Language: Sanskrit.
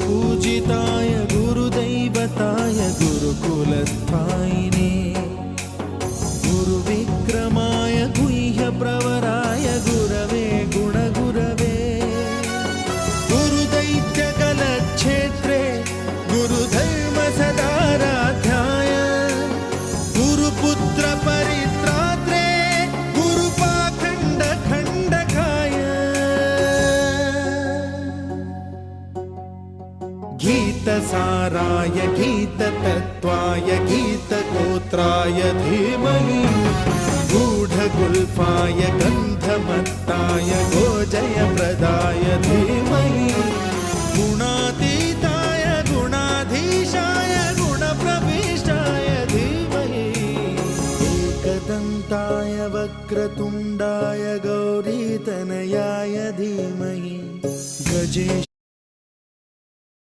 गुरुपूजिताय गुरुदैवताय गुरुकुलस्थायिने गुरुविक्रमाय गुह्यप्रवराय गुरवे गुणगुरवे गुरुदैत्यकलक्षेत्रे गुरुधर्मसदाराध्याय गुरुपुत्रपरित्रात्रे गुरुपाखण्डखण्डकाय गीतसाराय गीततत्त्वाय गीतगोत्राय धीमहि गूढगुल्फाय गन्धमत्ताय गोजयप्रदाय धीमहि गुणातीताय गुणाधीशाय गुणप्रविष्टाय धीमहि एकदन्ताय वक्रतुण्डाय गौरीतनयाय धीमहि गजेश